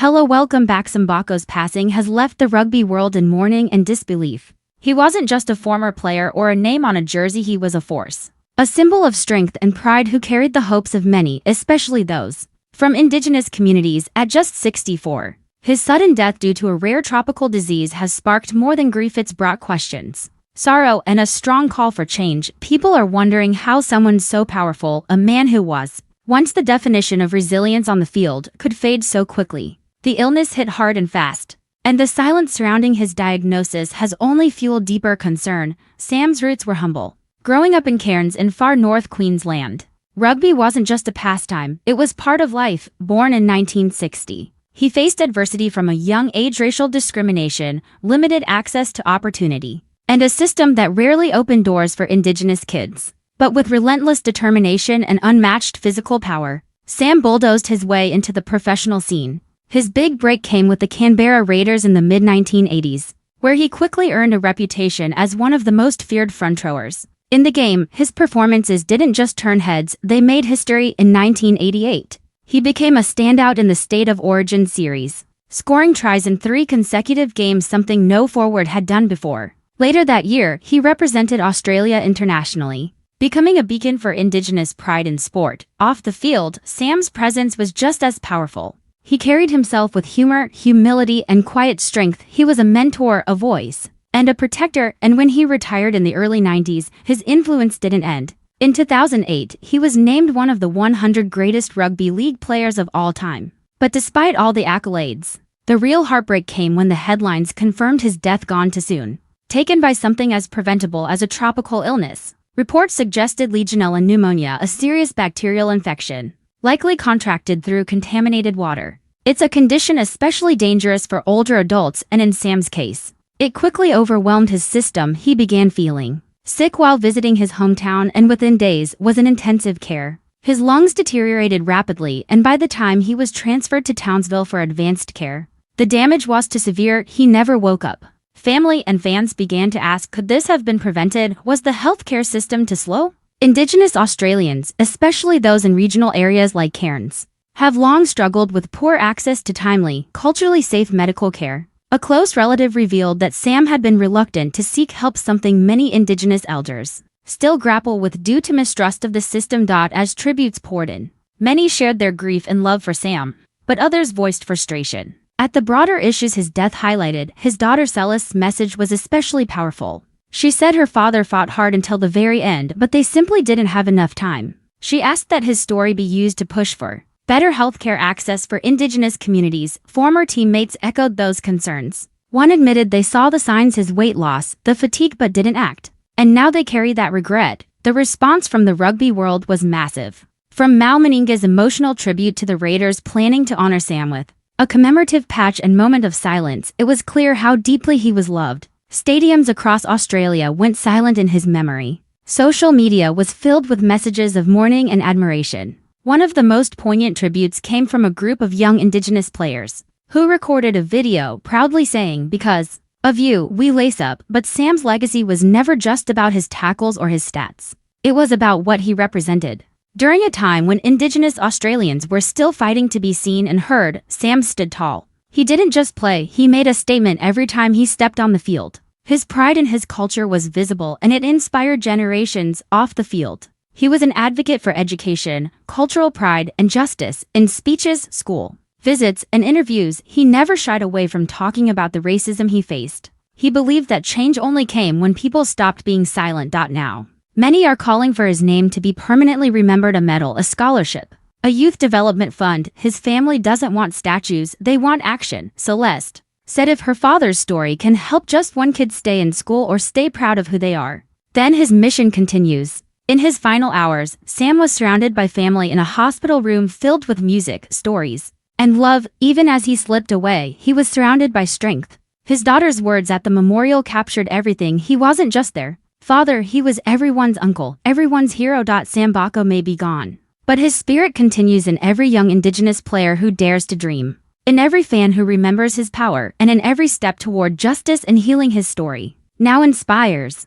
Hello, welcome back. Sam Backo's passing has left the rugby world in mourning and disbelief. He wasn't just a former player or a name on a jersey, he was a force. A symbol of strength and pride who carried the hopes of many, especially those from indigenous communities. At just 64, his sudden death due to a rare tropical disease has sparked more than grief. It's brought questions, sorrow, and a strong call for change. People are wondering how someone so powerful, a man who was once the definition of resilience on the field, could fade so quickly. The illness hit hard and fast, and the silence surrounding his diagnosis has only fueled deeper concern. Sam's roots were humble. Growing up in Cairns in far north Queensland, rugby wasn't just a pastime, it was part of life. Born in 1960, he faced adversity from a young age: racial discrimination, limited access to opportunity, and a system that rarely opened doors for Indigenous kids. But with relentless determination and unmatched physical power, Sam bulldozed his way into the professional scene. His big break came with the Canberra Raiders in the mid-1980s, where he quickly earned a reputation as one of the most feared front rowers in the game. His performances didn't just turn heads, they made history. In 1988, he became a standout in the State of Origin series, scoring tries in 3 consecutive games, something no forward had done before. Later that year, he represented Australia internationally, becoming a beacon for Indigenous pride in sport. Off the field, Sam's presence was just as powerful. He carried himself with humor, humility, and quiet strength. He was a mentor, a voice, and a protector, and when he retired in the early 90s, his influence didn't end. In 2008, he was named one of the 100 greatest rugby league players of all time. But despite all the accolades, the real heartbreak came when the headlines confirmed his death gone too soon, taken by something as preventable as a tropical illness. Reports suggested Legionella pneumonia, a serious bacterial infection, likely contracted through contaminated water. It's a condition especially dangerous for older adults, and in Sam's case, it quickly overwhelmed his system. He began feeling sick while visiting his hometown, and within days was in intensive care. His lungs deteriorated rapidly, and by the time he was transferred to Townsville for advanced care, the damage was too severe. He never woke up. Family and fans began to ask, could this have been prevented? Was the healthcare system too slow? Indigenous Australians, especially those in regional areas like Cairns, have long struggled with poor access to timely, culturally safe medical care. A close relative revealed that Sam had been reluctant to seek help, something many Indigenous elders still grapple with due to mistrust of the system. As tributes poured in, many shared their grief and love for Sam, but others voiced frustration at the broader issues his death highlighted. His daughter Celeste's message was especially powerful. She said her father fought hard until the very end, but they simply didn't have enough time. She asked that his story be used to push for better healthcare access for Indigenous communities. Former teammates echoed those concerns. One admitted they saw the signs: his weight loss, the fatigue, but didn't act. And now they carry that regret. The response from the rugby world was massive. From Mal Meninga's emotional tribute to the Raiders planning to honor Sam with a commemorative patch and moment of silence, it was clear how deeply he was loved. Stadiums across Australia went silent in his memory. Social media was filled with messages of mourning and admiration. One of the most poignant tributes came from a group of young Indigenous players who recorded a video proudly saying, "Because of you, we lace up." But Sam's legacy was never just about his tackles or his stats. It was about what he represented. During a time when Indigenous Australians were still fighting to be seen and heard, Sam stood tall. He didn't just play, he made a statement every time he stepped on the field. His pride in his culture was visible, and it inspired generations. Off the field, he was an advocate for education, cultural pride, and justice. In speeches, school visits, and interviews, he never shied away from talking about the racism he faced. He believed that change only came when people stopped being silent. Now, many are calling for his name to be permanently remembered: a medal, a scholarship, a youth development fund. His family doesn't want statues, they want action. Celeste said if her father's story can help just one kid stay in school or stay proud of who they are, then his mission continues. In his final hours, Sam was surrounded by family in a hospital room filled with music, stories, and love. Even as he slipped away, he was surrounded by strength. His daughter's words at the memorial captured everything. He wasn't just their father, he was everyone's uncle, everyone's hero. Sam Backo may be gone, but his spirit continues in every young Indigenous player who dares to dream, in every fan who remembers his power, and in every step toward justice and healing. His story now inspires